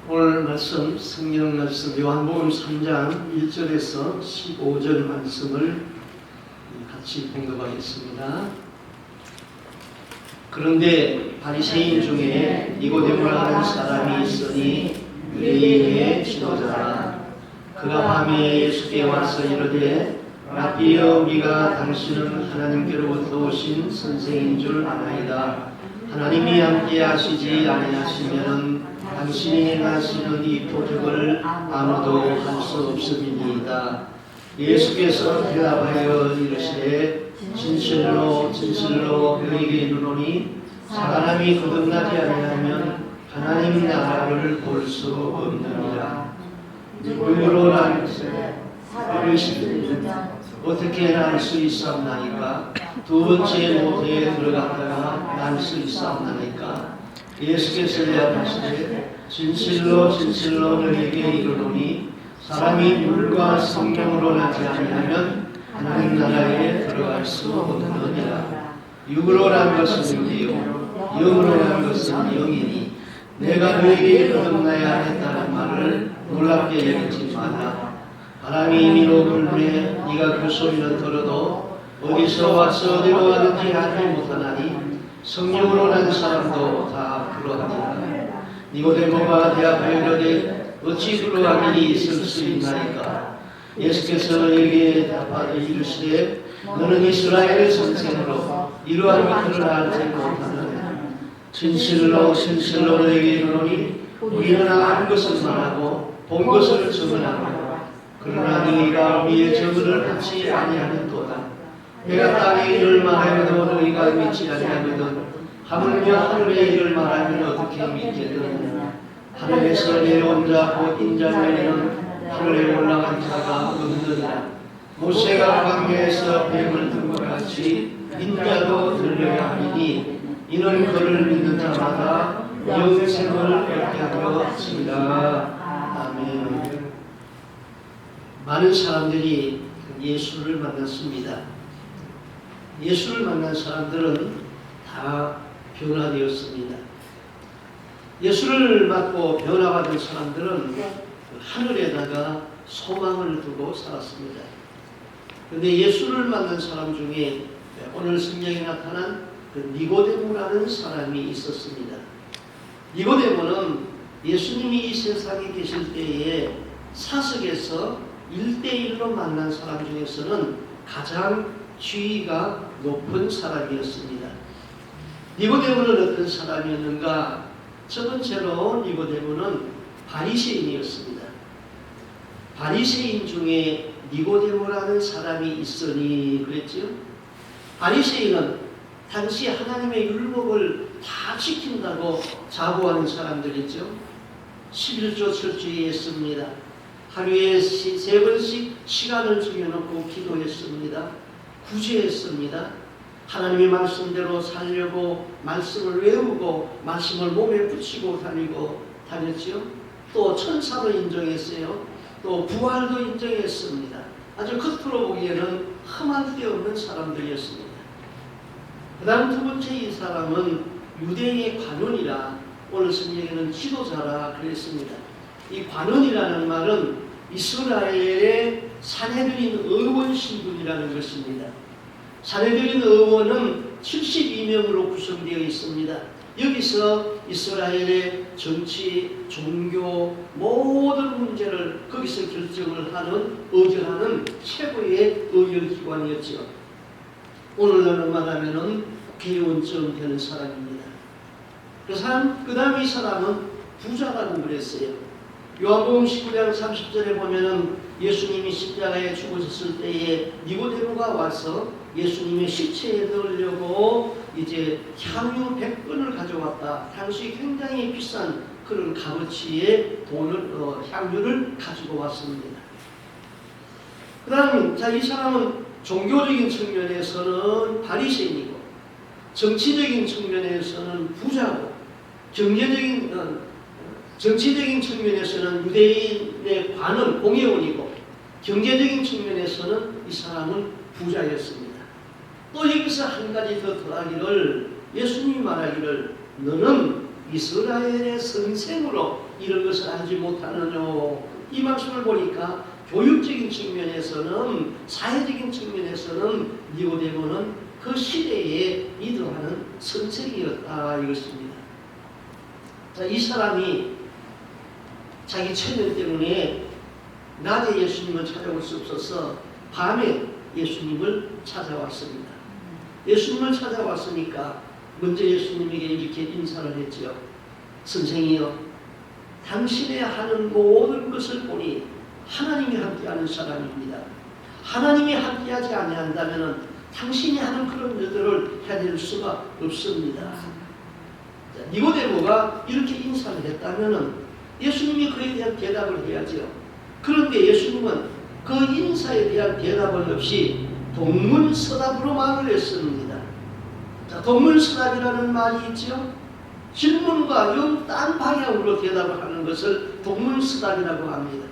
오늘 말씀, 성경 말씀 요한복음 3장 1절에서 15절 말씀을 같이 봉독하겠습니다. 그런데 바리새인 중에 니고데모라는 사람이 있으니 유대인의 지도자라. 그가 밤에 예수께 와서 이르되 라비여, 우리가 당신은 하나님께로부터 오신 선생인 줄 아나이다. 하나님이 함께 하시지 아니하시면은 당신이 행하시는 이 표적을 아무도 할 수 없음이니이다. 예수께서 대답하여 이르시되 진실로 진실로 너희에게 이르노니 사람이 거듭나지 아니하면 하나님 나라를 볼 수 없느니라. 누구로 어떻게 날 수 있었나이까? 두 번째 모태에 들어갔다가 날 수 있었나이까? 예수께서 대답하시되 진실로 진실로 너희에게 이르노니 사람이 물과 성령으로 나지 아니하면 하나님 나라에 들어갈 수 없느니라. 육으로 난 것은 육이요 영으로 난 것은 영이니 내가 너희에게 거듭나야 했다는 말을 놀랍게 여기지 마라. 바람이 이미로 불매 네가 그 소리를 들어도 어디서 와서 어디로 가든지 알지 못하나니 성령으로 난 사람도 다 그러하니라. 니고데모가 대답하여 이르되 어찌 그러한 일이 있을 수 있나이까? 예수께서 너에게 대답하여 이르시되 너는 이스라엘의 선생으로 이러한 것들을 알지 못하느냐. 진실로 진실로 너에게 이르노니 우리는 안 것을 말하고 본 것을 증언하노라. 그러나 너희가 우리의 증언을 받지 아니하는도다. 내가 땅의 일을 말하여도 너희가 믿지 아니하거든 하물며 하늘의 일을 말하면 어떻게 믿겠느냐. 하늘에서 내려온 자 곧 인자면에는 하늘에 올라간 자가 없느니라. 모세가 광야에서 뱀을 든 것 같이 인자도 들려야 하리니 이는 그를 믿는 자마다 영생을 얻게 하였습니다. 아멘. 많은 사람들이 예수를 만났습니다. 예수를 만난 사람들은 다 변화되었습니다. 예수를 받고 변화받은 사람들은 하늘에다가 소망을 두고 살았습니다. 그런데 예수를 만난 사람 중에 오늘 성경에 나타난 그 니고데모라는 사람이 있었습니다. 니고데모는 예수님이 이 세상에 계실 때에 사석에서 1대1로 만난 사람 중에서는 가장 지위가 높은 사람이었습니다. 니고데모는 어떤 사람이었는가? 첫 번째로 니고데모는 바리새인이었습니다. 바리새인 중에 니고데모라는 사람이 있으니 그랬죠. 바리새인은 당시 하나님의 율법을 다 지킨다고 자부하는 사람들이죠. 11조 철저히 했습니다. 하루에 3번씩 시간을 정해놓고 기도했습니다. 구제했습니다. 하나님의 말씀대로 살려고 말씀을 외우고 말씀을 몸에 붙이고 다녔죠. 또 천사도 인정했어요. 또 부활도 인정했습니다. 아주 겉으로 보기에는 흠할 데 없는 사람들이었습니다. 그 다음 두 번째 이 사람은 유대의 관원이라 오늘 성경에는 지도자라 그랬습니다. 이 관원이라는 말은 이스라엘의 산헤드린 의원 신분이라는 것입니다. 산헤드린 의원은 72명으로 구성되어 있습니다. 여기서 이스라엘의 정치, 종교 모든 문제를 거기서 결정을 하는, 의결하는 최고의 의결기관이었죠. 오늘날로 말하면 국회의원처럼 되는 사람입니다. 그 다음 이 사람은 부자라고 그랬어요. 요한복음 19장 30절에 보면은 예수님이 십자가에 죽으셨을 때에 니고데모가 와서 예수님의 시체에 넣으려고 이제 향유 100건을 가져왔다. 당시 굉장히 비싼 그런 값어치의 향유를 가지고 왔습니다. 그 다음 이 사람은 종교적인 측면에서는 바리새인이고 정치적인 측면에서는 부자고 정치적인 측면에서는 유대인의 관원, 공회원이고 경제적인 측면에서는 이 사람은 부자였습니다. 또 여기서 한 가지 더 더하기를 예수님이 말하기를 너는 이스라엘의 선생으로 이런 것을 알지 못하느뇨. 이 말씀을 보니까 교육적인 측면에서는, 사회적인 측면에서는 니고데모는 그 시대에 리더하는 선생이었다 이것입니다. 자, 이 사람이 자기 체면 때문에 낮에 예수님을 찾아올 수 없어서 밤에 예수님을 찾아왔습니다. 예수님을 찾아왔으니까 먼저 예수님에게 이렇게 인사를 했죠. 선생이여, 당신의 하는 모든 것을 보니 하나님이 함께하는 사람입니다. 하나님이 함께하지 아니한다면 당신이 하는 그런 일들을 해낼 수가 없습니다. 니고데모가 이렇게 인사를 했다면 예수님이 그에 대한 대답을 해야죠. 그런데 예수님은 그 인사에 대한 대답은 없이 동문서답으로 말을 했습니다. 자, 동문서답이라는 말이 있죠. 질문과 영 딴 방향으로 대답을 하는 것을 동문서답이라고 합니다.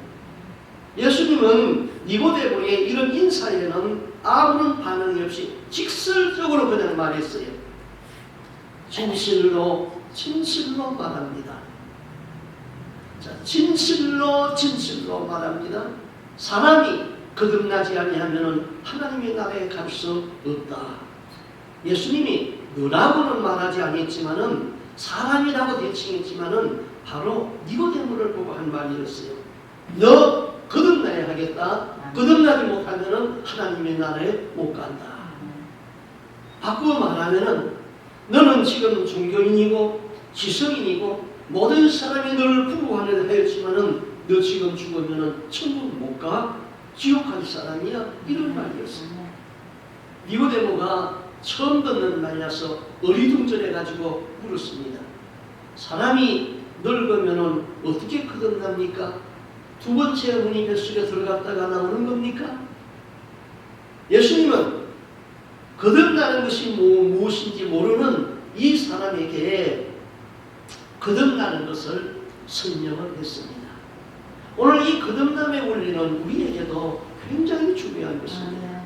예수님은 니고데모의 이런 인사에는 아무런 반응이 없이 직설적으로 그냥 말했어요. 진실로 진실로 말합니다. 자, 진실로 말합니다. 사람이 거듭나지 아니하면 하나님의 나라에 갈 수 없다. 예수님이 너라고는 말하지 않았지만은, 사람이라고 대칭했지만은 바로 니고데모를 보고 한 말이었어요. 너 거듭나야 하겠다. 거듭나지 못하면은 하나님의 나라에 못 간다. 바꾸어 말하면은 너는 지금 종교인이고 지성인이고 모든 사람이 너를 부러워하려 하였지만은 너 지금 죽으면은 천국 못 가. 지옥 갈 사람이야. 이런 말이었어요. 니고데모가 처음 듣는 말이라서 어리둥절해가지고 물었습니다. 사람이 늙으면은 어떻게 거듭납니까? 두 번째 문이 뱃속에 들어갔다가 나오는 겁니까? 예수님은 거듭나는 것이 무엇인지 모르는 이 사람에게 거듭나는 것을 설명을 했습니다. 오늘 이 거듭남의 원리는 우리에게도 굉장히 중요한 것입니다.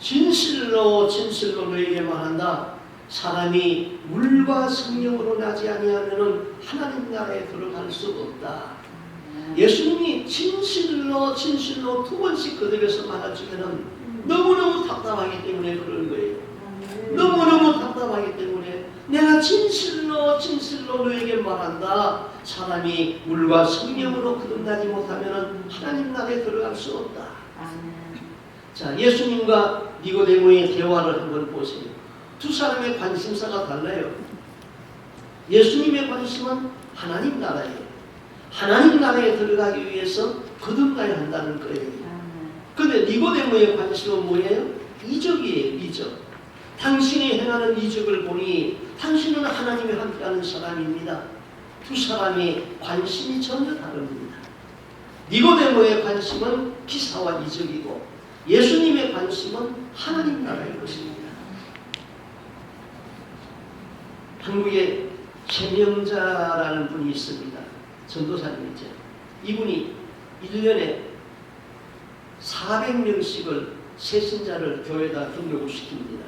진실로 진실로 너에게 말한다. 사람이 물과 성령으로 나지 아니하면 하나님 나라에 들어갈 수 없다. 예수님이 진실로 진실로 두 번씩 거듭해서 말하시면 너무너무 답답하기 때문에 그런 거예요. 너무너무 답답하기 때문에 내가 진실로 진실로 너에게 말한다. 사람이 물과 성령으로 거듭나지 못하면 하나님 나라에 들어갈 수 없다. 자, 예수님과 니고데모의 대화를 한번 보세요. 두 사람의 관심사가 달라요. 예수님의 관심은 하나님 나라예요. 하나님 나라에 들어가기 위해서 거듭나야 한다는 거예요. 그런데 니고데모의 관심은 뭐예요? 이적이에요. 이적. 당신이 행하는 이적을 보니 당신은 하나님이 함께하는 사람입니다. 두 사람의 관심이 전혀 다릅니다. 니고데모의 관심은 기사와 이적이고 예수님의 관심은 하나님 나라의 것입니다. 한국에 최명자라는 분이 있습니다. 전도사님이죠. 이분이 1년에 400명씩을 새신자를 교회에다 등록을 시킵니다.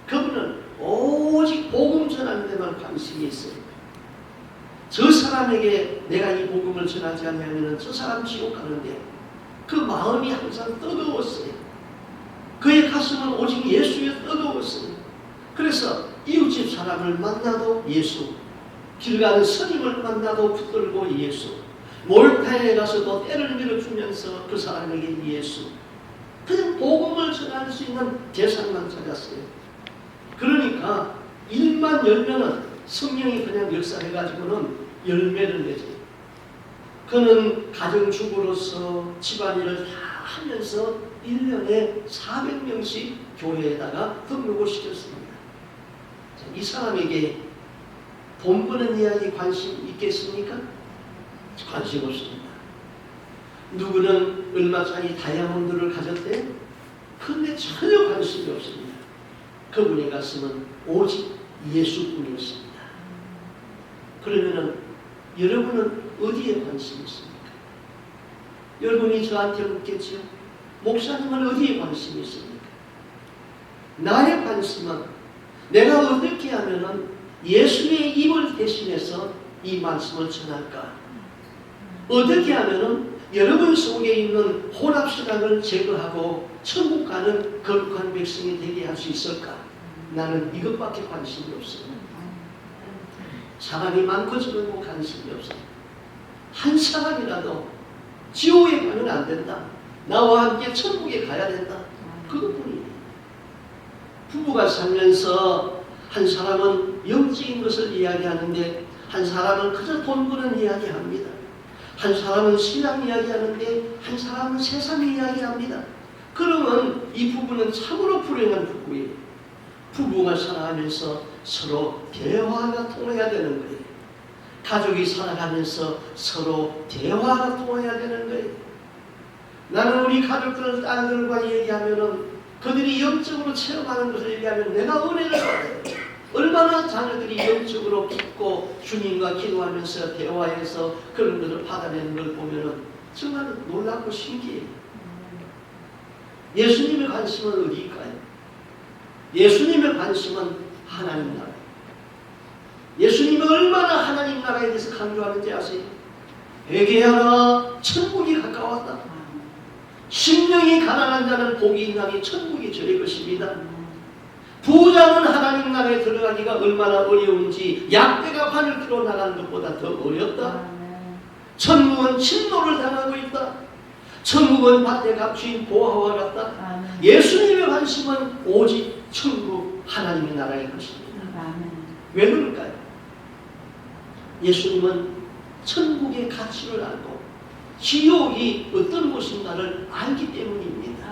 그분은 오직 복음 전하는 데만 관심이 있어요. 저 사람에게 내가 이 복음을 전하지 않으면 저 사람 지옥 가는데 그 마음이 항상 뜨거웠어요. 그의 가슴은 오직 예수에 뜨거웠어요. 그래서 이웃집 사람을 만나도 예수, 길 가는 스님을 만나도 붙들고 예수, 몰타에 가서도 때를 밀어주면서 그 사람에게 예수, 그냥 복음을 전할 수 있는 대상만 찾았어요. 그러니까 일만 열면은 성령이 그냥 역사해가지고는 열매를 내죠. 그는 가정주부로서 집안일을 다 하면서 1년에 400명씩 교회에다가 등록을 시켰습니다. 자, 이 사람에게 돈 버는 이야기 관심 있겠습니까? 관심 없습니다. 누구는 얼마짜리 다이아몬드를 가졌대? 그런데 전혀 관심이 없습니다. 그분의 가슴은 오직 예수뿐이었습니다. 그러면은 여러분은 어디에 관심이 있습니까? 여러분이 저한테 묻겠지요. 목사님은 어디에 관심이 있습니까? 나의 관심은 내가 어떻게 하면은 예수의 입을 대신해서 이 말씀을 전할까? 어떻게 하면은 여러분 속에 있는 혼합신앙을 제거하고 천국 가는 거룩한 백성이 되게 할 수 있을까? 나는 이것밖에 관심이 없어요. 사람이 많고 적고 관심이 없어요. 한 사람이라도 지옥에 가면 안 된다. 나와 함께 천국에 가야 된다. 그것뿐이에요. 부부가 살면서 한 사람은 영적인 것을 이야기하는데 한 사람은 그저 돈 버는 이야기합니다. 한 사람은 신앙 이야기하는데 한 사람은 세상 이야기합니다. 그러면 이 부부는 참으로 불행한 부부예요. 부부가 살아가면서 서로 대화가 통해야 되는 거예요. 가족이 살아가면서 서로 대화가 통해야 되는 거예요. 나는 우리 가족들, 딸들과 얘기하면은 그들이 영적으로 체험하는 것을 얘기하면 내가 은혜를 받아요. 얼마나 자녀들이 영적으로 깊고 주님과 기도하면서 대화해서 그런 것을 받아내는 걸 보면은 정말 놀랍고 신기해요. 예수님의 관심은 어디일까요? 예수님의 관심은 하나님 나라. 예수님이 얼마나 하나님 나라에 대해서 강조하는지 아세요? 회개하라, 천국이 가까웠다. 심령이 가난한 자는 복이 있나니 천국이 저의 것입니다. 부자는 하나님 나라에 들어가기가 얼마나 어려운지 약대가 바늘 피로 나가는 것보다 더 어렵다. 천국은 침노를 당하고 있다. 천국은 밭에 값진 보화와 같다. 예수님의 관심은 오직 천국 하나님의 나라의 것입니다. 왜 그럴까요? 예수님은 천국의 가치를 알고 지옥이 어떤 곳인가를 알기 때문입니다.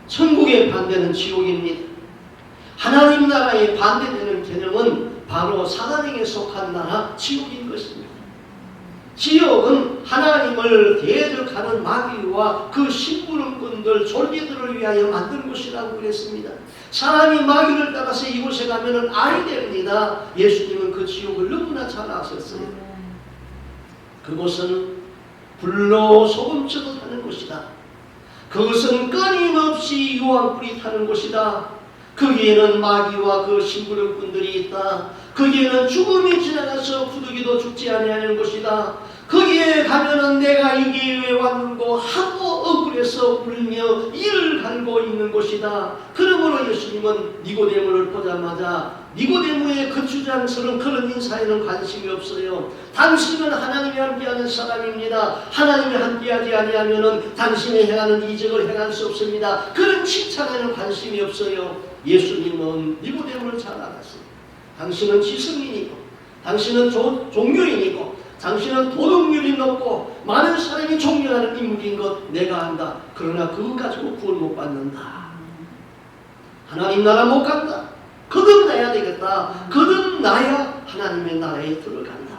천국의 반대는 지옥입니다. 하나님 나라의 반대되는 개념은 바로 사단에게 속한 나라 지옥인 것입니다. 지옥은 하나님을 대적하는 마귀와 그 심부름꾼들, 졸개들을 위하여 만든 곳이라고 그랬습니다. 사람이 마귀를 따라서 이곳에 가면은 알이 됩니다. 예수님은 그 지옥을 너무나 잘 아셨어요. 그곳은 불로 소금쳐도 타는 곳이다. 그것은 끊임없이 유황불이 타는 곳이다. 거기에는 마귀와 그 심부름꾼들이 있다. 거기에는 죽음이 지나가서 부득이도 죽지 아니하는 곳이다. 거기에 가면은 내가 이게 왜 왔는고 하고 억울해서 울며 이를 갈고 있는 곳이다. 그러므로 예수님은 니고데모를 보자마자 니고데모의 거추장스러운 그런 인사에는 관심이 없어요. 당신은 하나님이 함께하는 사람입니다. 하나님이 함께하지 아니하면은 당신이 행하는 이적을 행할 수 없습니다. 그런 칭찬에는 관심이 없어요. 예수님은 니고데모를 잘 알았어요. 당신은 지성인이고 당신은 종교인이고 당신은 도덕률이 높고 많은 사람이 존경하는 인물인 것 내가 안다. 그러나 그것 가지고 구원 못 받는다. 하나님 나라 못 간다. 거듭나야 되겠다. 거듭나야 하나님의 나라에 들어간다.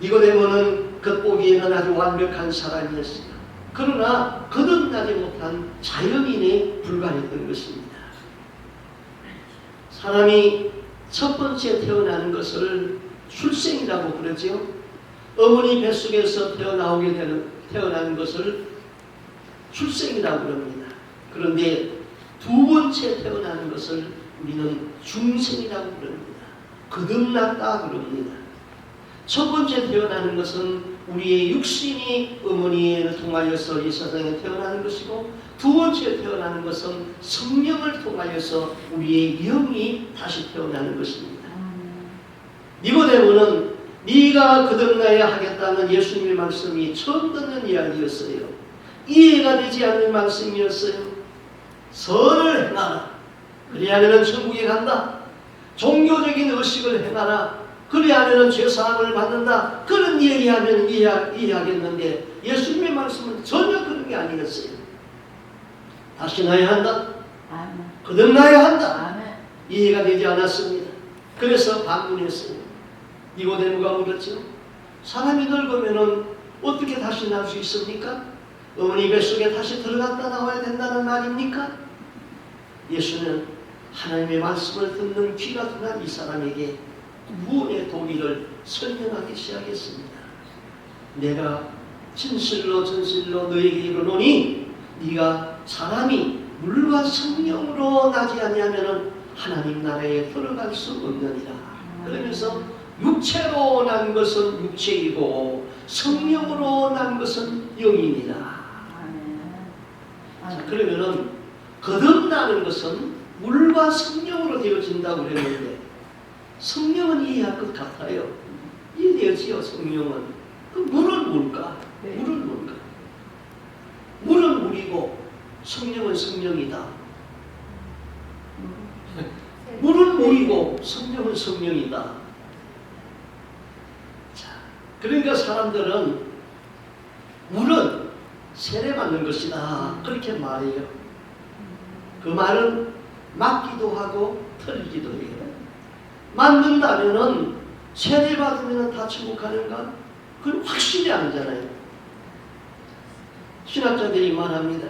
니고데모는 겉보기에는 아주 완벽한 사람이었습니다. 그러나 거듭나지 못한 자연인에 불과했던 것입니다. 사람이 첫 번째 태어나는 것을 출생이라고 그러죠. 어머니 뱃속에서 태어나는 것을 출생이라고 그럽니다. 그런데 두 번째 태어나는 것을 우리는 중생이라고 그럽니다. 거듭났다 그럽니다. 첫 번째 태어나는 것은 우리의 육신이 어머니를 통하여서 이 세상에 태어나는 것이고 두 번째 태어나는 것은 성령을 통하여서 우리의 영이 다시 태어나는 것입니다. 니고데모는 네가 거듭나야 하겠다는 예수님의 말씀이 처음 듣는 이야기였어요. 이해가 되지 않는 말씀이었어요. 선을 행하라. 그리하면 천국에 간다. 종교적인 의식을 행하라. 그리하면 죄사함을 받는다. 그런 얘기하면 이해하겠는데 예수님의 말씀은 전혀 그런 게 아니었어요. 다시 나야 한다. 거듭나야 한다. 이해가 되지 않았습니다. 그래서 반문했어요. 니고데모가 물었죠. 사람이 늙으면 어떻게 다시 날 수 있습니까? 어머니 뱃속에 다시 들어갔다 나와야 된다는 말입니까? 예수는 하나님의 말씀을 듣는 귀가 둔한 이 사람에게 구원의 도리를 설명하기 시작했습니다. 내가 진실로 너에게 이르노니 네가 사람이 물과 성령으로 나지 아니하면 하나님 나라에 들어갈 수 없느니라. 그러면서 육체로 난 것은 육체이고 성령으로 난 것은 영입니다. 자, 그러면은 거듭나는 것은 물과 성령으로 되어진다고 그랬는데 성령은 이해할 것 같아요. 이해되지요. 성령은. 그 물은 뭘까? 물은 뭘까? 물은 물이고 성령은 성령이다. 물은 물이고 성령은 성령이다. 자, 그러니까 사람들은 물은 세례받는 것이다 그렇게 말해요. 그 말은 맞기도 하고 틀리기도 해요. 맞는다면은 세례받으면 다 천국 가는가? 그건 확실히 아니잖아요. 신학자들이 말합니다.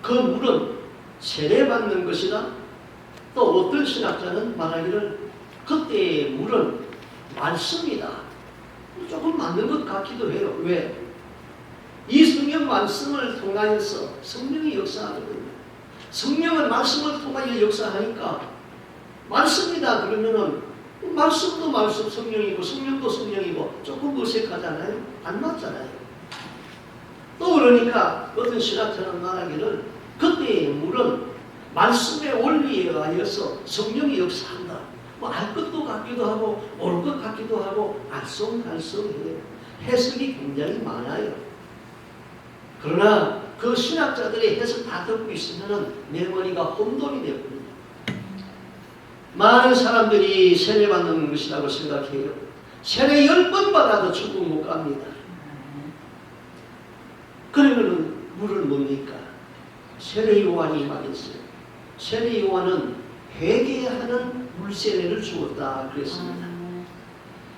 그 물은 세례받는 것이다. 또 어떤 신학자는 말하기를 그때의 물은 말씀이다. 조금 맞는 것 같기도 해요. 왜? 이 성령 말씀을 통하여서 성령이 역사하거든요. 성령은 말씀을 통하여 역사하니까 말씀이다 그러면은 말씀도 말씀 성령이고 성령도 성령이고 조금 어색하잖아요. 안 맞잖아요. 또 그러니까 어떤 신학자는 말하기를 그때의 물은 말씀의 원리에 의하여서 성령이 역사한다. 뭐 알 것도 같기도 하고 모를 것 같기도 하고 알쏭달쏭해요. 해석이 굉장히 많아요. 그러나 그 신학자들의 해석 다 듣고 있으면 내 머리가 혼돈이 되거든요. 많은 사람들이 세례받는 것이라고 생각해요. 세례 10번 받아도 천국 못 갑니다. 그러면 물은 뭡니까? 세례 요한이 말했어요. 세례 요한은 회개하는 물세례를 주었다 그랬습니다.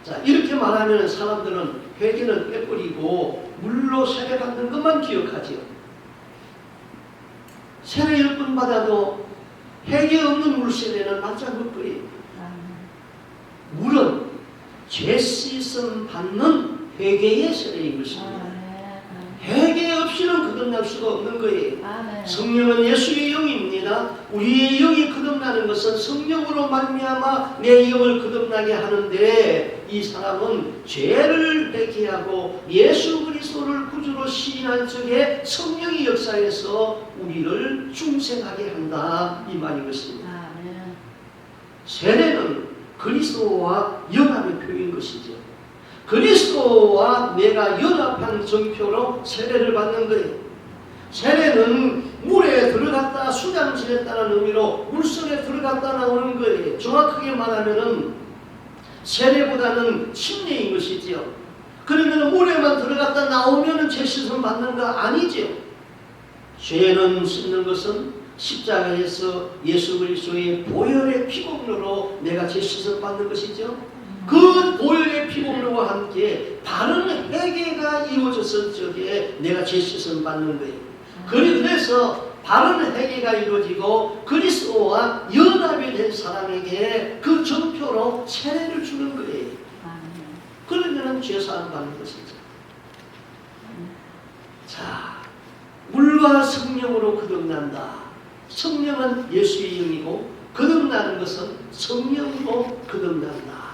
자, 이렇게 말하면 사람들은 회개는 빼버리고 물로 세례받는 것만 기억하지요. 세례 10번 받아도 회개 없는 물세례는 맞장구 거예요. 물은 죄 씻음 받는 회개의 세례인 것입니다. 회개 없이는 거듭날 수가 없는 거예요. 성령은 예수의 영입니다. 우리의 영이 거듭나는 것은 성령으로 말미암아 내 영을 거듭나게 하는데 이 사람은 죄를 회개하고 예수 그리스도를 구주로 시인한 적에 성령이 역사해서 우리를 중생하게 한다 이 말인 것입니다. 세례는 그리스도와 연합의 표인 것이죠. 그리스도와 내가 연합한 정표로 세례를 받는 거예요. 세례는 물에 들어갔다 수장 지냈다는 의미로 물속에 들어갔다 나오는 거예요. 정확하게 말하면은 세례보다는 침례인 것이지요. 그러면 물에만 들어갔다 나오면은 죄 씻음 받는가? 아니죠. 죄는 씻는 것은 십자가에서 예수 그리스도의 보혈의 피공로로 내가 죄 씻음 받는 것이죠. 그 보혈의 피공로와 함께 바른 회개가 이루어졌을 적에 내가 죄 씻음 받는 거예요. 그래서 바른 회개가 이루어지고 그리스도와 연합이 된 사람에게 그 정표로 세례를 주는 거예요. 그러면 죄사함 받는 것이죠. 자, 물과 성령으로 거듭난다. 성령은 예수의 영이고 거듭나는 것은 성령으로 거듭난다.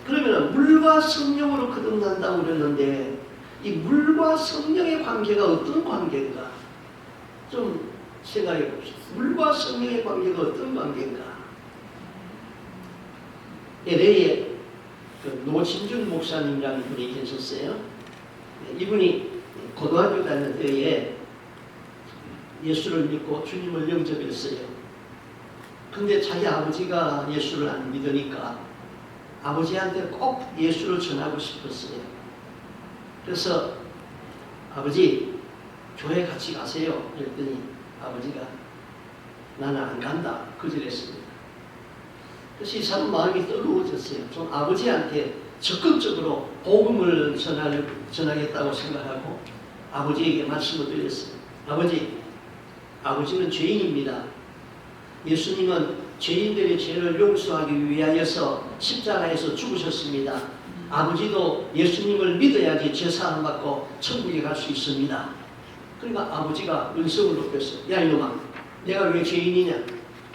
그러면 물과 성령으로 거듭난다고 그랬는데 이 물과 성령의 관계가 어떤 관계인가? 좀 생각해 봅시다. 물과 성령의 관계가 어떤 관계인가? LA에 그 노진준 목사님이라는 분이 계셨어요. 이분이 고등학교 다닐 때에 예수를 믿고 주님을 영접했어요. 근데 자기 아버지가 예수를 안 믿으니까 아버지한테 꼭 예수를 전하고 싶었어요. 그래서 아버지 교회 같이 가세요. 그랬더니 아버지가 나는 안 간다. 거절했습니다. 그래서 이 사람 마음이 뜨거워졌어요. 좀 아버지한테 적극적으로 복음을 전하겠다고 생각하고 아버지에게 말씀을 드렸어요. 아버지는 죄인입니다. 예수님은 죄인들의 죄를 용서하기 위하여서 십자가에서 죽으셨습니다. 아버지도 예수님을 믿어야지 죄사함 받고 천국에 갈 수 있습니다. 그러니까 아버지가 은성을 높였어요. 야 이놈아, 내가 왜 죄인이냐?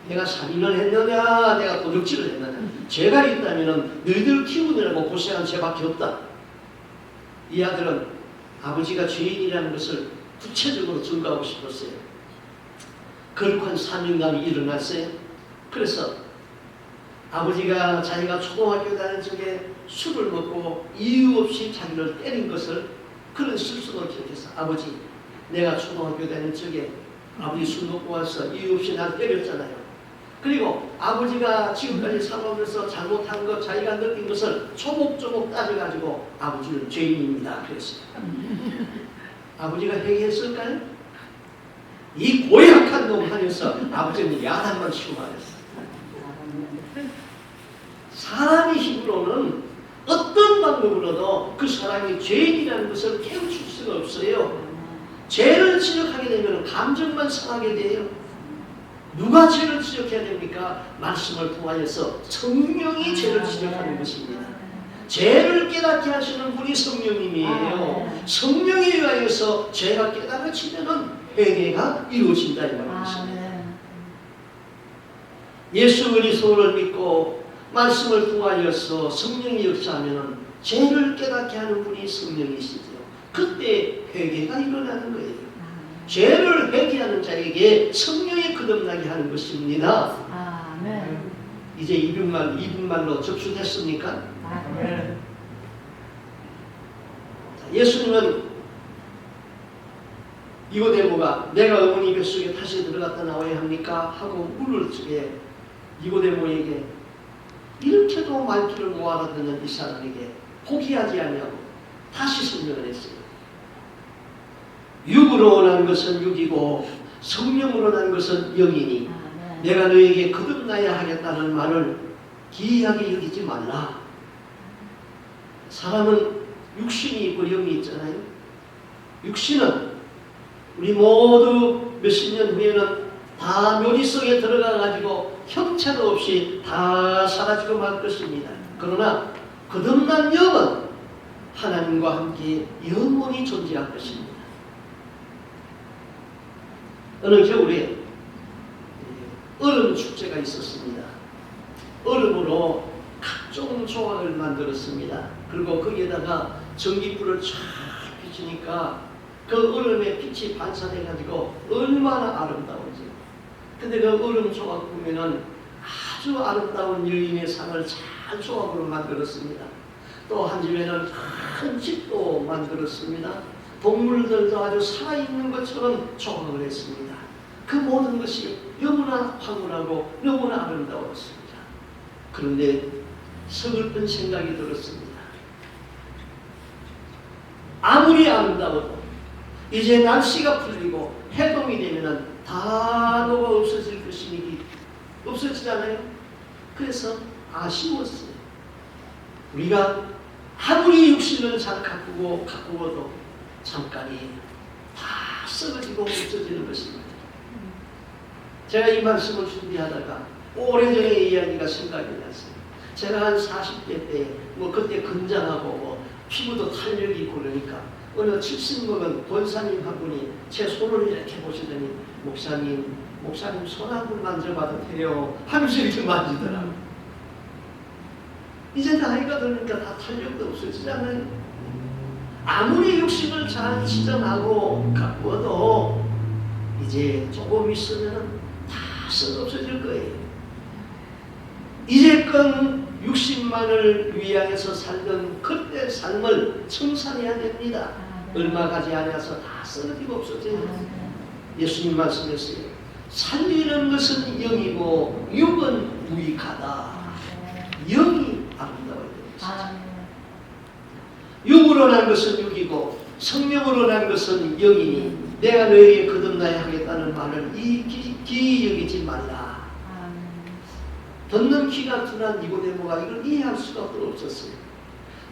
내가 살인을 했느냐? 내가 도둑질을 했느냐? 죄가 있다면 너희들 키우느라고 고생한 죄밖에 없다. 이 아들은 아버지가 죄인이라는 것을 구체적으로 증거하고 싶었어요. 거룩한 사명감이 일어났어요. 그래서 아버지가 자기가 초등학교 다닐 적에 술을 먹고 이유 없이 자기를 때린 것을 그런 실수로 기억해서 아버지, 내가 초등학교 다닐 적에 아버지 술 먹고 와서 이유 없이 날 때렸잖아요. 그리고 아버지가 지금까지 살아오면서 잘못한 것, 자기가 느낀 것을 조목조목 따져가지고 아버지는 죄인입니다. 그랬어요. 아버지가 회개했을까요? 이 고약한 놈 하면서 아버지는 야단만 치고 말했어요. 사람의 힘으로는 어떤 방법으로도 그 사람이 죄인이라는 것을 깨우칠 수가 없어요. 죄를 지적하게 되면 감정만 상하게 돼요. 누가 죄를 지적해야 됩니까? 말씀을 통하여서 성령이 죄를 지적하는 것입니다. 죄를 깨닫게 하시는 분이 성령님이에요. 성령에 의하여서 죄가 깨달아지면 회개가 이루어진다 이 말입니다. 예수 그리스도를 믿고 말씀을 통하여서 성령이 역사하면 죄를 깨닫게 하는 분이 성령이시죠. 그때 회개가 일어나는 거예요. 죄를 회개하는 자에게 성령이 거듭나게 하는 것입니다. 아멘. 이제 이분말로 접수됐습니까? 아멘. 예수님은 니고데모가 내가 어머니 뱃속에 다시 들어갔다 나와야 합니까? 하고 물을 적에 니고데모에게 이렇게도 말귀를 못 알아듣는 이 사람에게 포기하지 아니하고 다시 설명을 했어요. 육으로 난 것은 육이고 성령으로 난 것은 영이니 내가 너에게 거듭나야 하겠다는 말을 기이하게 여기지 말라. 사람은 육신이 있고 영이 있잖아요. 육신은 우리 모두 몇십 년 후에는 다 묘지 속에 들어가 가지고 형체도 없이 다 사라지고 말 것입니다. 그러나 거듭난 영은 하나님과 함께 영원히 존재할 것입니다. 어느 겨울에 얼음 축제가 있었습니다. 얼음으로 각종 조각을 만들었습니다. 그리고 거기에다가 전기불을 쫙 비추니까 그 얼음의 빛이 반사돼가지고 얼마나 아름다운지. 근데 그 얼음 조각 보면은 아주 아름다운 여인의 상을 잘 조각으로 만들었습니다. 또 한 집에는 큰 집도 만들었습니다. 동물들도 아주 살아있는 것처럼 조각을 했습니다. 그 모든 것이 너무나 황홀하고 너무나 아름다웠습니다. 그런데 서글픈 생각이 들었습니다. 아무리 아름다워도 이제 날씨가 풀리고 해동이 되면은 다 녹아 없어질 것이니 없어지잖아요. 그래서 아쉬웠어요. 우리가 아무리 육신을 잘 가꾸어도 잠깐이 다 썩어지고 없어지는 것입니다. 제가 이 말씀을 준비하다가 오래전의 이야기가 생각이 났어요. 제가 한 40대 때 그때 건장하고 피부도 탄력이 있고 그러니까 어느 70먹은 권사님 한 분이 제 손을 이렇게 보시더니 목사님 손 한 번 만져봐도 돼요 하면서 이렇게 만지더라고요. 이제 나이가 드니까 다 탄력도 없어지잖아요. 아무리 육신을 잘 지정하고 가꾸어도 이제 조금 있으면 다 썩어질 거예요. 이제껏 육신만을 위하여서 살던 그때 삶을 청산해야 됩니다. 얼마 가지 않아서 다 썩어지고 없어져요. 예수님 말씀했어요. 살리는 것은 영이고 육은 무익하다. 영이 아름다워야 됩니다. 육으로 난 것은 육이고 성령으로 난 것은 영이니 내가 너에게 거듭나야 하겠다는 말을 기이 여기지 말라. 듣는 귀가 둔한 니고데모가 이걸 이해할 수가 없었어요.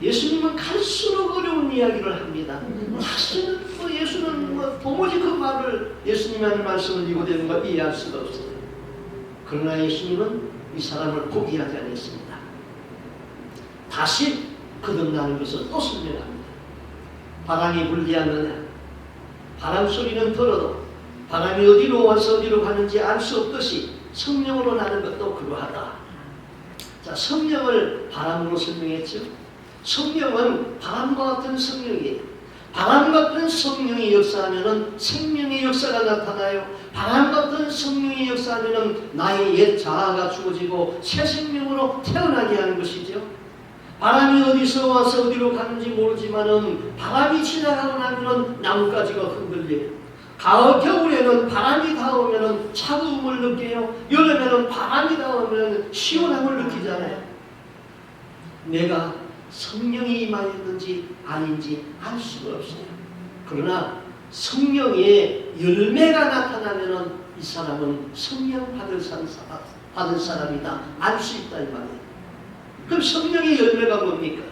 예수님은 갈수록 어려운 이야기를 합니다. 사실은 예수는 도무지 그 말을 예수님이 하는 말씀을 니고데모가 이해할 수가 없어요. 그러나 예수님은 이 사람을 포기하지 않았습니다. 다시 거듭나는 것을 또 설명합니다. 바람이 불지 않느냐. 바람 소리는 들어도 바람이 어디로 와서 어디로 가는지 알 수 없듯이 성령으로 나는 것도 그러하다. 자, 성령을 바람으로 설명했죠. 성령은 바람과 같은 성령이에요. 바람 같은 성령이 역사하면은 생명의 역사가 나타나요. 바람 같은 성령이 역사하면은 나의 옛 자아가 죽어지고 새 생명으로 태어나게 하는 것이죠. 바람이 어디서 와서 어디로 가는지 모르지만은 바람이 지나가고 나면은 나뭇가지가 흔들려요. 가을, 겨울에는 바람이 닿으면은 차가움을 느껴요. 여름에는 바람이 닿으면 시원함을 느끼잖아요. 내가 성령이 임하였는지 아닌지 알 수가 없어요. 그러나 성령의 열매가 나타나면은 이 사람은 성령 받은 사람이다 알 수 있다 이 말이에요. 그럼 성령의 열매가 뭡니까?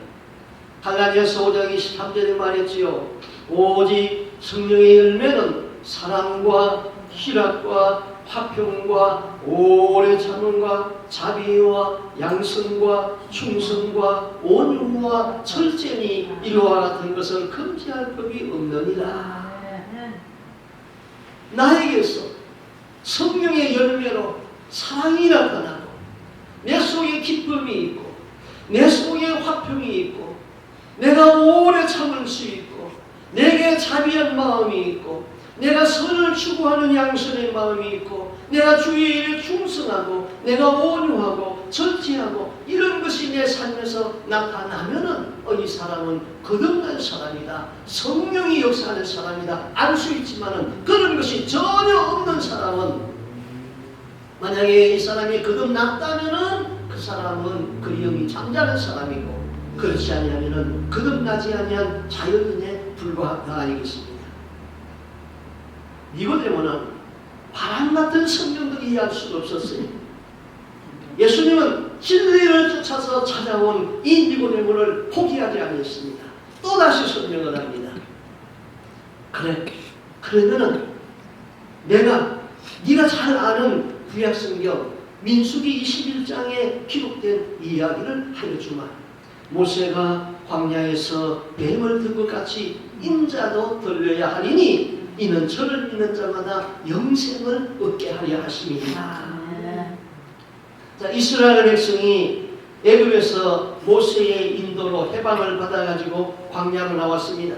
갈라디아서 5장 23절에 말했지요. 오직 성령의 열매는 사랑과 희락과 화평과 오래 참음과 자비와 양선과 충성과 온유와 철저니 이와 같은 것을 금지할 법이 없느니라. 나에게서 성령의 열매로 사랑이 나타나고 내 속에 기쁨이 있고 내 속에 화평이 있고 내가 오래 참을 수 있고 내게 자비한 마음이 있고 내가 선을 추구하는 양선의 마음이 있고 내가 주의 일에 충성하고 내가 온유하고 절제하고 이런 것이 내 삶에서 나타나면은 이 사람은 거듭난 사람이다. 성령이 역사하는 사람이다. 알 수 있지만은 그런 것이 전혀 없는 사람은 만약에 이 사람이 거듭났다면은 그 사람은 그 영이 잠자는 사람이고 그렇지 아니하면은 거듭나지 아니한 자연인에 불과하다 아니겠습니까? 니고데모는 바람 같은 성령도 이해할 수가 없었어요. 예수님은 진리를 쫓아서 찾아온 이 니고데모를 포기하지 않았습니다. 또다시 설명을 합니다. 그러면은 네가 잘 아는 구약성경 민수기 21장에 기록된 이야기를 하여 주마. 모세가 광야에서 뱀을 든 것 같이 인자도 들려야 하리니 이는 저를 믿는 자마다 영생을 얻게 하려 하심이니라. 자, 이스라엘 백성이 애굽에서 모세의 인도로 해방을 받아가지고 광야로 나왔습니다.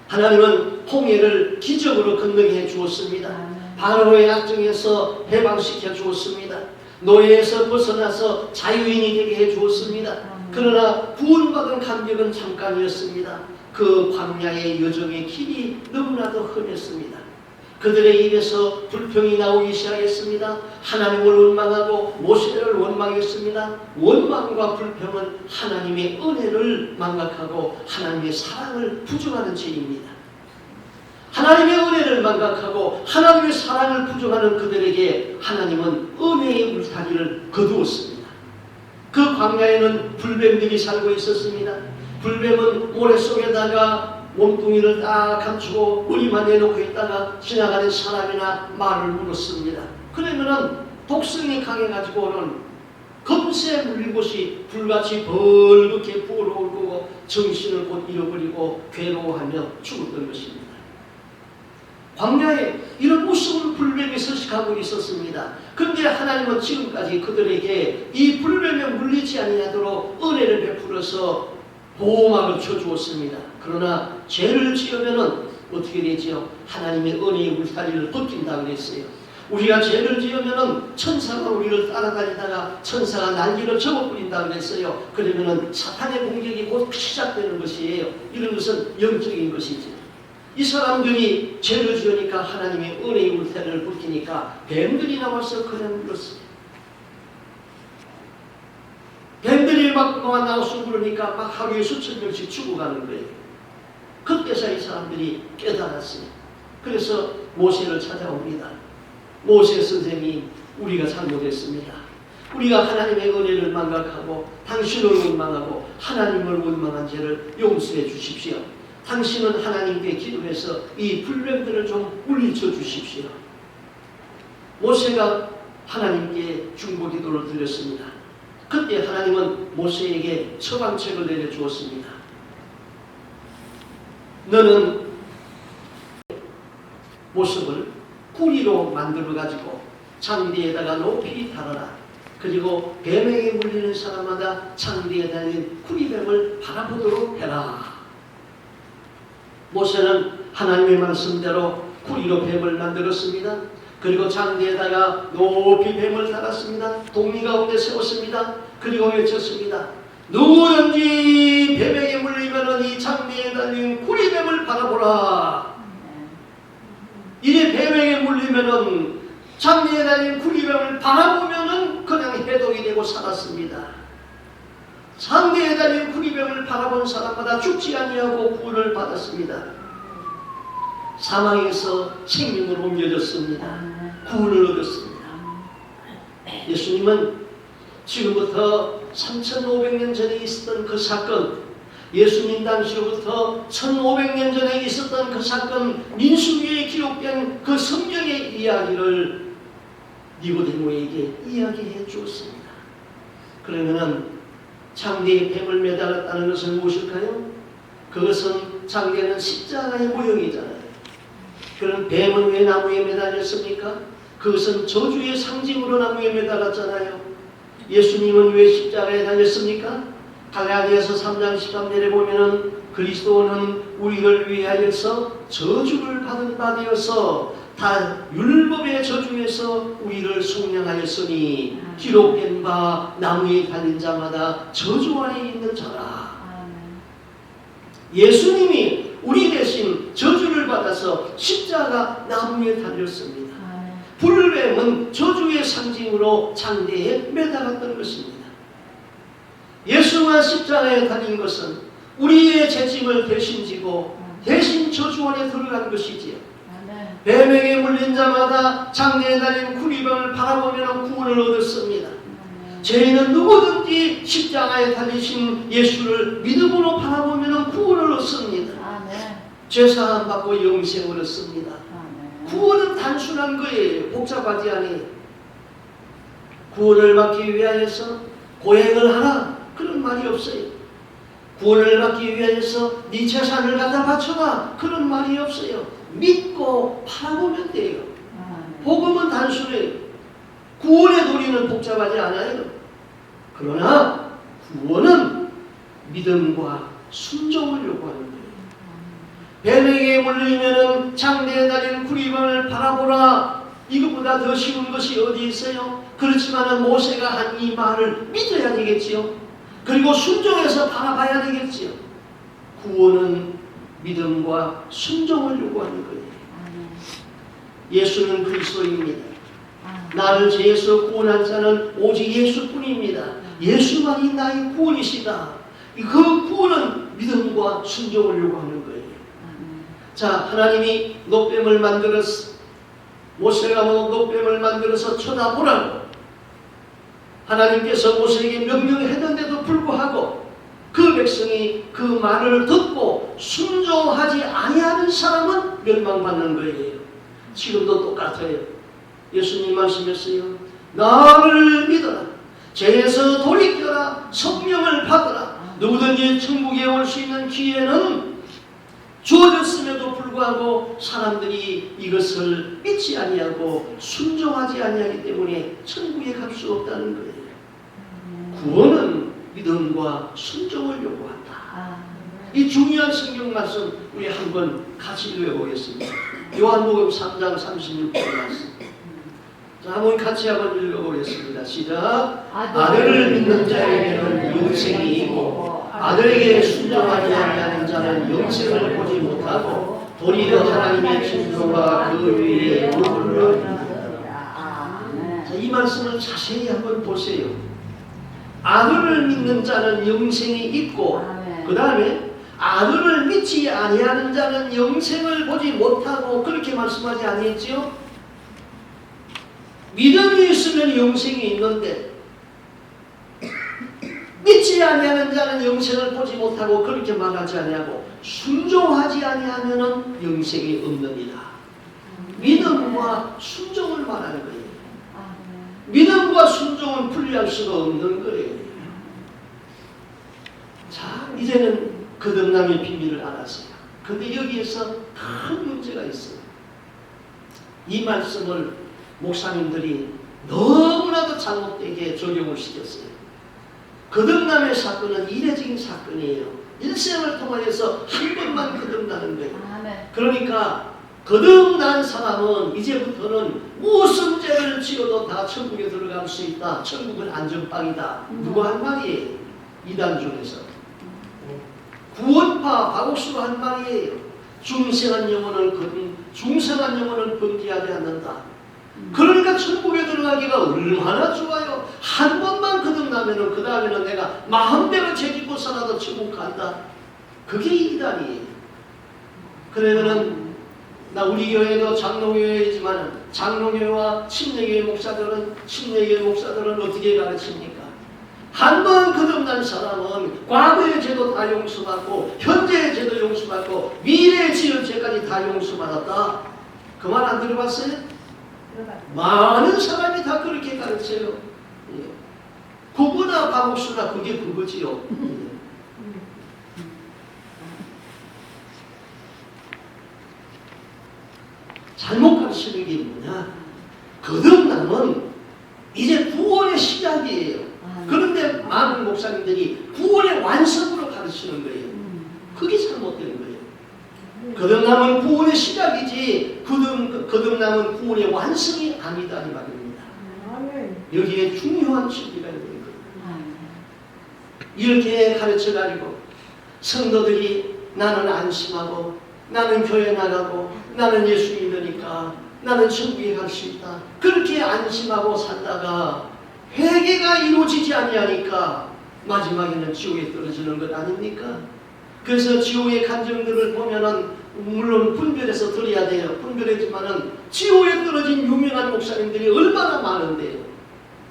하나님은 홍해를 기적으로 건너게 해 주었습니다. 바로의 악정에서 해방시켜 주었습니다. 노예에서 벗어나서 자유인이 되게 해 주었습니다. 그러나 구원받은 감격은 잠깐이었습니다. 그 광야의 여정의 길이 너무나도 험했습니다. 그들의 입에서 불평이 나오기 시작했습니다. 하나님을 원망하고 모세를 원망했습니다. 원망과 불평은 하나님의 은혜를 망각하고 하나님의 사랑을 부정하는 죄입니다. 하나님의 은혜를 망각하고 하나님의 사랑을 부정하는 그들에게 하나님은 은혜의 울타리를 거두었습니다. 그 광야에는 불뱀들이 살고 있었습니다. 불뱀은 모래 속에다가 몸뚱이를 딱 감추고 머리만 내놓고 있다가 지나가는 사람이나 말을 물었습니다. 그러면은 독성이 강해가지고는 금세 물린 곳이 불같이 벌겋게 부어올 거고 정신을 곧 잃어버리고 괴로워하며 죽었던 것입니다. 광야에 이런 무서운 불뱀이 서식하고 있었습니다. 그런데 하나님은 지금까지 그들에게 이 불뱀에 물리지 아니하도록 은혜를 베풀어서 보호막을 쳐주었습니다. 그러나 죄를 지으면은 어떻게 되지요? 하나님의 은혜의 울타리를 벗긴다고 그랬어요. 우리가 죄를 지으면은 천사가 우리를 따라다니다가 천사가 날개를 접어버린다고 그랬어요. 그러면은 사탄의 공격이 곧 시작되는 것이에요. 이런 것은 영적인 것이죠. 이 사람들이 죄를 지으니까 하나님의 은혜의 울타리를 벗기니까 뱀들이 나와서 그냥 물었어요. 뱀들이 막 나와서 그러니까 막 하루에 수천 명씩 죽어가는 거예요. 그때서 이 사람들이 깨달았어요. 그래서 모세를 찾아옵니다. 모세 선생님, 우리가 잘못했습니다. 우리가 하나님의 은혜를 망각하고 당신을 원망하고 하나님을 원망한 죄를 용서해 주십시오. 당신은 하나님께 기도해서 이 불뱀들을 좀 물리쳐 주십시오. 모세가 하나님께 중보기도를 드렸습니다. 그때 하나님은 모세에게 처방책을 내려주었습니다. 너는 모습을 꾸리로 만들어가지고 장대에다가 높이 달아라. 그리고 뱀에게 물리는 사람마다 창대에 달린 구리뱀을 바라보도록 해라. 모세는 하나님의 말씀대로 구리로 뱀을 만들었습니다. 그리고 장대에다가 높이 뱀을 달았습니다. 동리 가운데 세웠습니다. 그리고 외쳤습니다. 누구든지 뱀에게 물리면 이 장대에 달린 구리뱀을 바라보라. 이래 뱀에게 물리면 장대에 달린 구리뱀을 바라보면 그냥 해독이 되고 살았습니다. 장대에 달린 구리뱀을 바라본 사람마다 죽지 아니하고 구원을 받았습니다. 사망에서 생명으로 옮겨졌습니다. 구원을 얻었습니다. 예수님은 지금부터 3500년 전에 있었던 그 사건, 예수님 당시로부터 1500년 전에 있었던 그 사건, 민수기에 기록된 그 성경의 이야기를 니고데모에게 이야기해 주었습니다. 그러면은 장대에 뱀을 매달았다는 것은 무엇일까요? 그것은 장대는 십자가의 모형이잖아요. 그럼 뱀은 왜 나무에 매달렸습니까? 그것은 저주의 상징으로 나무에 매달았잖아요. 예수님은 왜 십자가에 달렸습니까? 갈라디아서 3장 13절에 보면은 그리스도는 우리를 위하여서 저주를 받은 바 되어서 다 율법의 저주에서 우리를 속량하였으니 기록된 바 나무에 달린 자마다 저주 안에 있는 자라. 예수님이 우리 대신 저주를 받아서 십자가 나무에 달렸습니다. 불뱀은 저주의 상징으로 장대에 매달았던 것입니다. 예수가 십자가에 달린 것은 우리의 죄짐을 대신 지고 대신 저주 안에 들어간 것이지요. 뱀에게 물린 자마다 장대에 달린 구리뱀을 바라보면 구원을 얻었습니다. 저희는 누구든지 십자가에 달리신 예수를 믿음으로 바라보면 구원을 얻습니다. 죄사함 받고 영생을 얻습니다. 구원은 단순한 거예요. 복잡하지 않아요. 구원을 받기 위하여서 고행을 하라 그런 말이 없어요. 구원을 받기 위하여서 네 재산을 갖다 바쳐라 그런 말이 없어요. 믿고 바라보면 돼요. 복음은 단순해요. 구원의 도리는 복잡하지 않아요. 그러나 구원은 믿음과 순종을 요구하는 거예요. 뱀에게 물리면 장대에 달린 구리뱀을 바라보라. 이것보다 더 쉬운 것이 어디 있어요? 그렇지만 모세가 한 이 말을 믿어야 되겠지요. 그리고 순종해서 바라봐야 되겠지요. 구원은 믿음과 순종을 요구하는 거예요. 예수는 그리스도입니다. 나를 죄에서 구원한 자는 오직 예수뿐입니다. 예수만이 나의 구원이시다. 그 구원은 믿음과 순종을 요구하는 거예요. 자, 하나님이 노뱀을 만들어서 모세가 노뱀을 만들어서 쳐다보라고 하나님께서 모세에게 명령했는데도 불구하고 그 백성이 그 말을 듣고 순종하지 아니하는 사람은 멸망받는 거예요. 지금도 똑같아요. 예수님 말씀했어요. 나를 믿어라. 죄에서 돌이켜라. 성령을 받으라. 누구든지 천국에 올 수 있는 기회는 주어졌음에도 불구하고 사람들이 이것을 믿지 아니하고 순종하지 아니하기 때문에 천국에 갈 수 없다는 거예요. 구원은 믿음과 순종을 요구한다. 이 중요한 성경 말씀 우리 한번 같이 읽어보겠습니다. 요한복음 3장 36절 말씀. 자, 한번 같이 한번 읽어보겠습니다. 시작. 아들을 믿는 자에게는 영생이 있고 아들에게 순종하지 아니하는 자는 영생을 보지 못하고 도리어 하나님의 진노가 그 위에 오르느니라. 자, 이 말씀을 자세히 한번 보세요. 아들을 믿는 자는 영생이 있고 그 다음에 아들을 믿지 아니하는 자는 영생을 보지 못하고 그렇게 말씀하지 아니했지요? 믿음이 있으면 영생이 있는데 믿지 아니하는 자는 영생을 보지 못하고 그렇게 말하지 아니하고 순종하지 아니하면 영생이 없느니라. 믿음과 순종을 말하는 거예요. 믿음과 순종은 분리할 수가 없는 거예요. 자, 이제는 거듭남의 비밀을 알았어요. 근데 여기에서 큰 문제가 있어요. 이 말씀을 목사님들이 너무 너무나도 잘못되게 적용을 시켰어요. 거듭남의 사건은 이례적인 사건이에요. 일생을 통하여서 한 번만 거듭나는 거예요. 아멘. 그러니까 거듭난 사람은 이제부터는 무슨 죄를 지어도 다 천국에 들어갈 수 있다. 천국은 안전빵이다. 누가 한 말이에요? 이단 중에서. 구원파 바옥수가 한 말이에요. 중생한 영혼을 범죄하지 않는다. 그러니까 천국에 들어가기가 얼마나 좋아요. 한 번만 거듭나면은 그 다음에는 내가 마음대로 죄짓고 살아도 천국 간다. 그게 이단이에요. 그러면은 우리 교회도 장로교회이지만 장로교회와 침례교회 목사들은 어떻게 가르칩니까? 한 번 거듭난 사람은 과거의 죄도 다 용서받고 현재의 죄도 용서받고 미래의 지을 죄까지 다 용서받았다. 그 말 안 들어봤어요? 많은 사람이 다 그렇게 가르쳐요. 예. 그거나 바옥수나 그게 그거지요. 잘못 가르치는 게 뭐냐? 거듭남은 이제 구원의 시작이에요. 그런데 많은 목사님들이 구원의 완성으로 가르치는 거예요. 그게 잘못된 거예요. 거듭남은 구원의 시작이지 거듭남은 구원의 완성이 아니다 이 말입니다. 여기에 중요한 진리가 있는 거예요. 이렇게 가르쳐가지고 성도들이 나는 안심하고 나는 교회 나가고 나는 예수 믿으니까 나는 천국에 갈 수 있다. 그렇게 안심하고 살다가 회개가 이루어지지 아니하니까 마지막에는 지옥에 떨어지는 것 아닙니까? 그래서 지옥의 감정들을 보면은 물론 분별해서 들어야 돼요. 분별했지만은 지옥에 떨어진 유명한 목사님들이 얼마나 많은데요.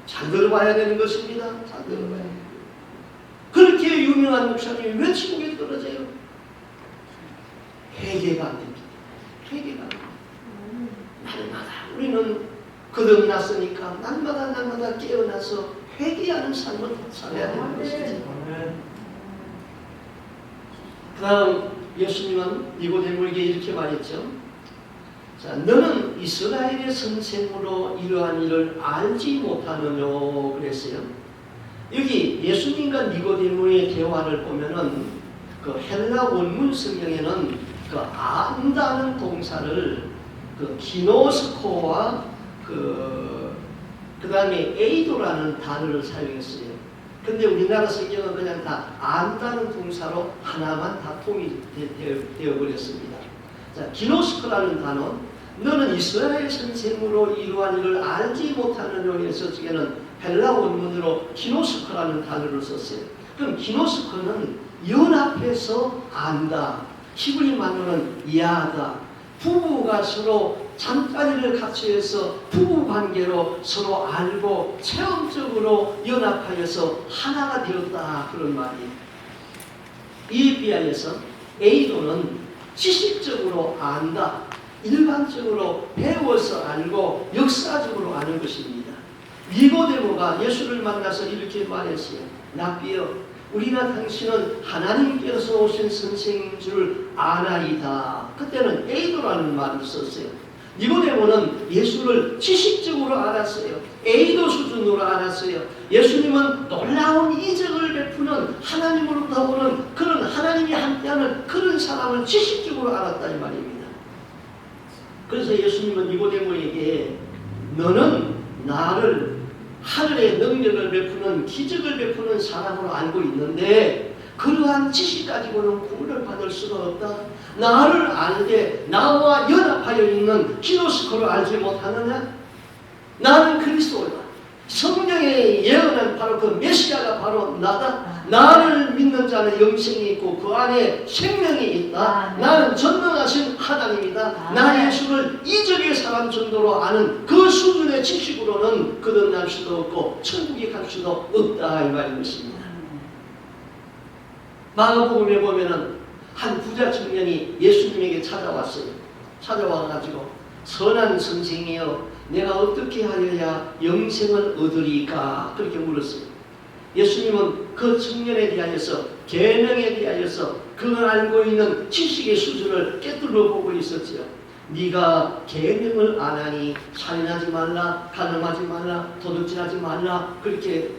잘 들어봐야 되는 것입니다. 잘 들어봐야 돼요. 그렇게 유명한 목사님이 왜 지옥에 떨어져요? 회개가 안 됩니다. 회개가 안 됩니다. 날마다 우리는 거듭났으니까 날마다 깨어나서 회개하는 삶을 살아야 되는 것이죠. 그 다음 예수님은 니고데모에게 이렇게 말했죠. 자, 너는 이스라엘의 선생으로 이러한 일을 알지 못하느뇨 그랬어요. 여기 예수님과 니고데모의 대화를 보면은 그 헬라 원문 성경에는 그 안다는 동사를 그 기노스코와 그 다음에 에이도라는 단어를 사용했어요. 근데 우리나라 성경은 그냥 다 안다는 동사로 하나만 다 통일되어 버렸습니다. 자, 기노스코라는 단어, 너는 이스라엘 선생으로 이러한 일을 알지 못하느뇨 해서 저게는 헬라 원문으로 기노스코라는 단어를 썼어요. 그럼 기노스코는 연합해서 안다. 히브리 말로는 이해하다. 부부가 서로 잠자리를 같이 해서 부부 관계로 서로 알고 체험적으로 연합하여서 하나가 되었다. 그런 말이에요. 이에 비하여서 에이도는 지식적으로 안다. 일반적으로 배워서 알고 역사적으로 아는 것입니다. 니고데모가 예수를 만나서 이렇게 말했어요. 랍비여, 우리나 당신은 하나님께서 오신 선생인 줄 아나이다. 그때는 에이도라는 말을 썼어요. 니고데모는 예수를 지식적으로 알았어요. 에이도 수준으로 알았어요. 예수님은 놀라운 이적을 베푸는 하나님으로부터 오는 그런 하나님이 함께하는 그런 사람을 지식적으로 알았다 이 말입니다. 그래서 예수님은 니고데모에게 너는 나를 하늘의 능력을 베푸는 기적을 베푸는 사람으로 알고 있는데 그러한 지식 가지고는 구원을 받을 수가 없다. 나를 알되 나와 연합하여 있는 기노스코를 알지 못하느냐? 나는 그리스도다. 성령의 예언은 바로 그 메시아가 바로 나다. 나를 믿는 자는 영생이 있고 그 안에 생명이 있다. 나는 전능하신 하나님이다. 나 예수를 이적의 사람 정도로 아는 그 수준의 지식으로는 거듭날 수도 없고 천국에 갈 수도 없다 이 말인 것입니다. 마가복음에 보면은 한 부자 청년이 예수님에게 찾아왔어요. 찾아와가지고 선한 선생이여 내가 어떻게 하여야 영생을 얻으리까 그렇게 물었어요. 예수님은 그 청년에 대하여서 계명에 대하여서 그걸 알고 있는 지식의 수준을 깨뚫어 보고 있었지요. 네가 계명을 안 하니 살인하지 말라, 간음하지 말라, 도둑질하지 말라 그렇게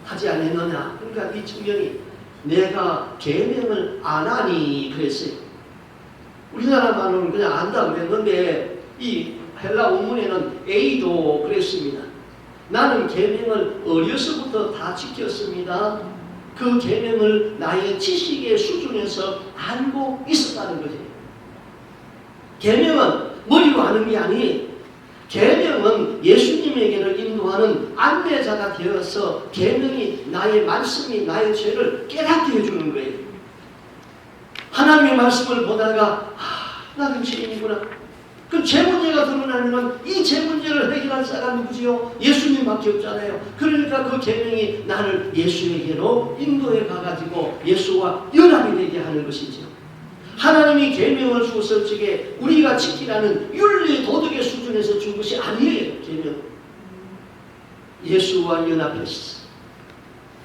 하지 않았느냐. 그러니까 이 청년이 내가 계명을 안 하니 그랬어요. 우리나라 말로는 그냥 안다 그랬는데 이 헬라 원문에는 A도 그랬습니다. 나는 계명을 어려서부터 다 지켰습니다. 그 계명을 나의 지식의 수준에서 알고 있었다는 거죠. 계명은 머리로 하는 게 아니에요. 계명은 예수님에게를 인도하는 안내자가 되어서 계명이 나의 말씀이 나의 죄를 깨닫게 해주는 거예요. 하나님의 말씀을 보다가 나는 죄인이구나. 그럼 죄 문제가 드러나면 이 죄 문제를 해결할 자가 누구지요? 예수님밖에 없잖아요. 그러니까 그 계명이 나를 예수에게로 인도해 가가지고 예수와 연합이 되게 하는 것이죠. 하나님이 계명을 주었을 적에 우리가 지키라는 윤리 도덕의 수준에서 준 것이 아니에요. 계명. 예수와 연합해서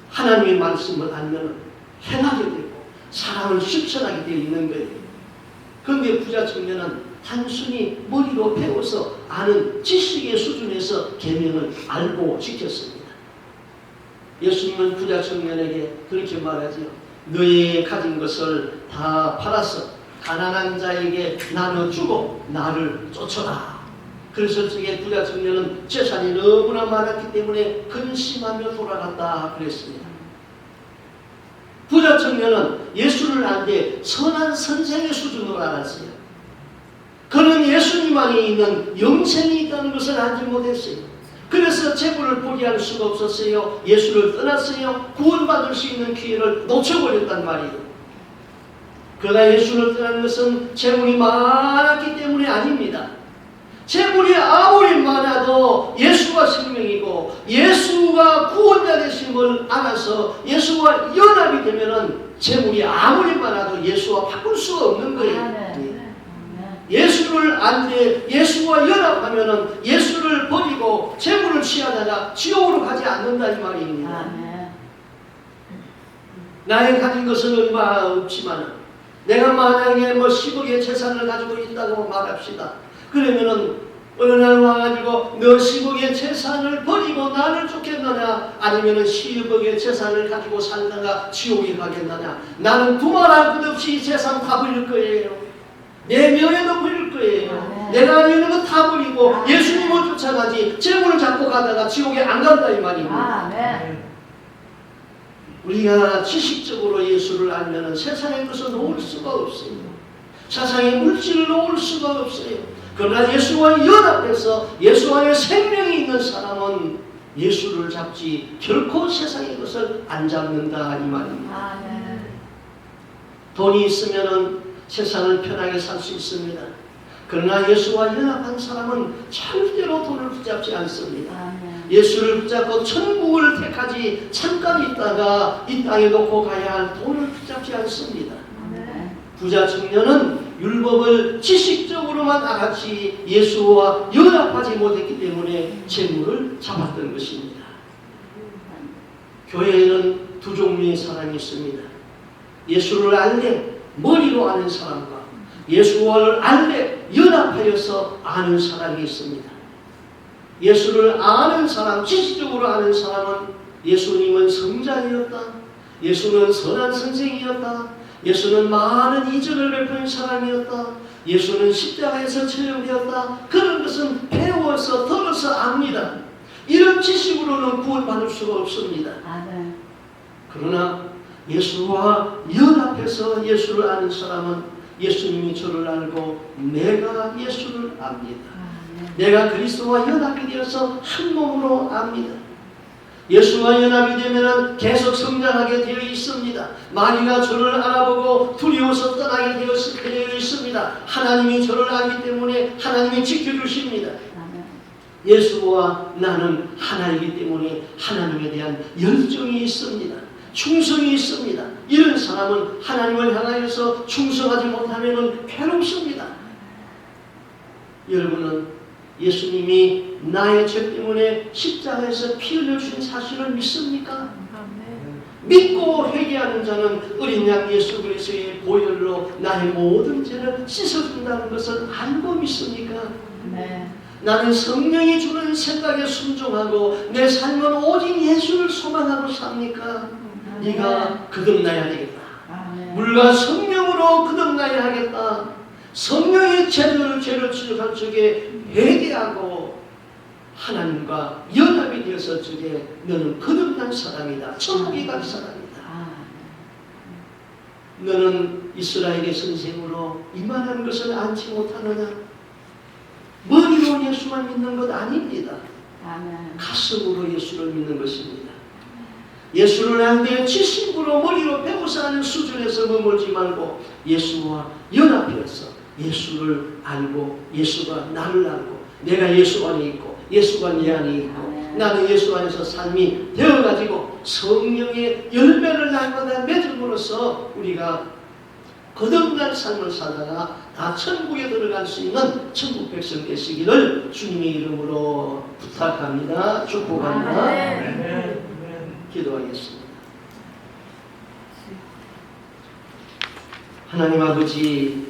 하나님의 말씀을 알면 행하게 되고 사랑을 실천하게 되어 있는 거예요. 그런데 부자 청년은 단순히 머리로 배워서 아는 지식의 수준에서 계명을 알고 지켰습니다. 예수님은 부자 청년에게 그렇게 말하죠. 너의 가진 것을 다 팔아서 가난한 자에게 나눠주고 나를 쫓아라. 그래서 저게 부자 청년은 재산이 너무나 많았기 때문에 근심하며 돌아갔다 그랬습니다. 부자 청년은 예수를 알되 선한 선생의 수준으로 알았어요. 그는 예수님 안에 있는 영생이 있다는 것을 알지 못했어요. 그래서 재물을 포기할 수가 없었어요. 예수를 떠났어요. 구원받을 수 있는 기회를 놓쳐버렸단 말이에요. 그러나 예수를 떠난 것은 재물이 많았기 때문에 아닙니다. 재물이 아무리 많아도 예수가 생명이고 예수가 구원자 되심을 알아서 예수와 연합이 되면은 재물이 아무리 많아도 예수와 바꿀 수가 없는 거예요. 예수를 안되 예수와 연합하면은 예수를 버리고 재물을 취하다가 지옥으로 가지 않는다 이 말입니다. 나의 가진 것은 얼마 없지만 내가 만약에 10억의 재산을 가지고 있다고 말합시다. 그러면은 어느 날 와가지고 너 10억의 재산을 버리고 나를 쫓겠느냐 아니면은 10억의 재산을 가지고 살다가 지옥에 가겠느냐. 나는 두말할 것 없이 재산 다 버릴 거예요. 내 명예도 버릴 거예요. 내가 있는 거 다 버리고 예수님을 쫓아가지 재물을 잡고 가다가 지옥에 안 간다 이 말입니다. 우리가 지식적으로 예수를 알면 세상의 것을 놓을 수가 없어요. 세상의 물질을 놓을 수가 없어요. 그러나 예수와 연합해서 예수 안에 생명이 있는 사람은 예수를 잡지 결코 세상의 것을 안 잡는다 이 말입니다. 돈이 있으면 세상을 편하게 살 수 있습니다. 그러나 예수와 연합한 사람은 절대로 돈을 붙잡지 않습니다. 예수를 붙잡고 천국을 택하지 잠깐 있다가 이 땅에 놓고 가야 할 돈을 붙잡지 않습니다. 부자 청년은 율법을 지식적으로만 알았지 예수와 연합하지 못했기 때문에 재물을 잡았던 것입니다. 교회에는 두 종류의 사람이 있습니다. 예수를 알되 머리로 아는 사람과 예수를 알되 연합하여서 아는 사람이 있습니다. 예수를 아는 사람, 지식적으로 아는 사람은 예수님은 성자이었다. 예수는 선한 선생이었다. 예수는 많은 이적을 베푼 사람이었다. 예수는 십자가에서 처형되었다. 그런 것은 배워서 들어서 압니다. 이런 지식으로는 구원받을 수가 없습니다. 그러나 예수와 연합해서 예수를 아는 사람은 예수님이 저를 알고 내가 예수를 압니다. 내가 그리스도와 연합이 되어서 한 몸으로 압니다. 예수와 연합이 되면 계속 성장하게 되어 있습니다. 마귀가 저를 알아보고 두려워서 떠나게 되어 있습니다. 하나님이 저를 알기 때문에 하나님이 지켜주십니다. 예수와 나는 하나이기 때문에 하나님에 대한 열정이 있습니다. 충성이 있습니다. 이런 사람은 하나님을 향하여서 충성하지 못하면 괴롭습니다. 여러분은 예수님이 나의 죄 때문에 십자가에서 피 흘려주신 사실을 믿습니까? 믿고 회개하는 자는 어린 양 예수 그리스도의 보혈로 나의 모든 죄를 씻어준다는 것을 알고 믿습니까? 네. 나는 성령이 주는 생각에 순종하고 내 삶은 오직 예수를 소망하고 삽니까? 네가 거듭나야 되겠다. 아멘. 물과 성령으로 거듭나야 하겠다. 성령의 죄를 지적할 적에 회개하고 하나님과 연합이 되어서 적에 너는 거듭난 사람이다. 천국에 갈 사람이다. 너는 이스라엘의 선생으로 이만한 것을 안지 못하느냐? 머리로 예수만 믿는 것 아닙니다. 아멘. 가슴으로 예수를 믿는 것입니다. 예수를 알되 지식으로 머리로 배워서 하는 수준에서 머물지 말고 예수와 연합해서 예수를 알고 예수가 나를 알고 내가 예수 안에 있고 예수가 내 안에 있고 나는 예수 안에서 삶이 되어가지고 성령의 열매를 날마다 맺음으로써 우리가 거듭난 삶을 살다가 다 천국에 들어갈 수 있는 천국 백성 되시기를 주님의 이름으로 부탁합니다. 축복합니다. 기도하겠습니다. 하나님 아버지,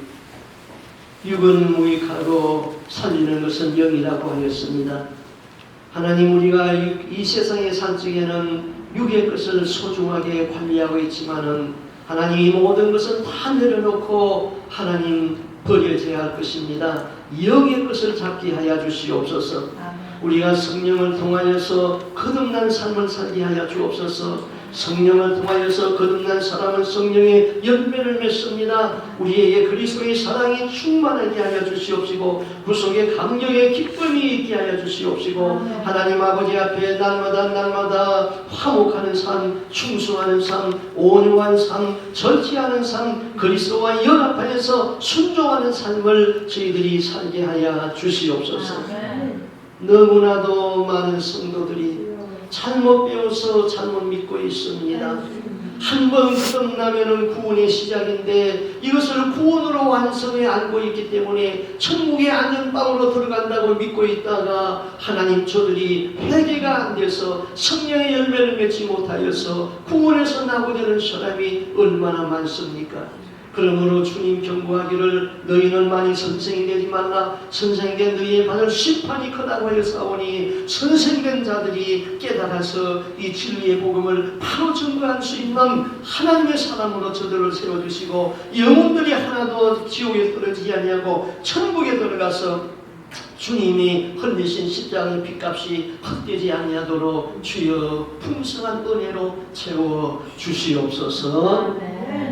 육은 무익하고 살리는 것은 영이라고 하였습니다. 하나님, 우리가 이 세상에 살 적에는 육의 것을 소중하게 관리하고 있지만은 하나님 이 모든 것은 다 내려놓고 하나님 버려져야 할 것입니다. 영의 것을 잡게 하여 주시옵소서. 우리가 성령을 통하여서 거듭난 삶을 살게 하여 주옵소서. 성령을 통하여서 거듭난 사람은 성령의 열매를 맺습니다. 우리에게 그리스도의 사랑이 충만하게 하여 주시옵시고 구속의 강력의 기쁨이 있게 하여 주시옵시고 하나님 아버지 앞에 날마다 화목하는 삶, 충성하는 삶, 온유한 삶, 절제하는 삶, 그리스도와 연합하여서 순종하는 삶을 저희들이 살게 하여 주시옵소서. 너무나도 많은 성도들이 잘못 배워서 잘못 믿고 있습니다. 한번 거듭나면 구원의 시작인데 이것을 구원으로 완성해 알고 있기 때문에 천국의 안전방으로 들어간다고 믿고 있다가 하나님 저들이 회개가 안 돼서 성령의 열매를 맺지 못하여서 구원에서 나오려는 사람이 얼마나 많습니까? 그러므로 주님 경고하기를 너희는 많이 선생이 되지 말라. 선생된 너희의 받을 심판이 크다고 하였사오니 선생된 자들이 깨달아서 이 진리의 복음을 바로 증거할 수 있는 하나님의 사람으로 저들을 세워주시고 영혼들이 하나도 지옥에 떨어지지 아니하고 천국에 들어가서 주님이 흘리신 십자가의 핏값이 헛되지 아니하도록 주여 풍성한 은혜로 채워 주시옵소서.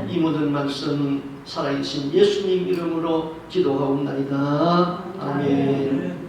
이 모든 말씀 살아계신 예수님 이름으로 기도하옵나이다. 아멘.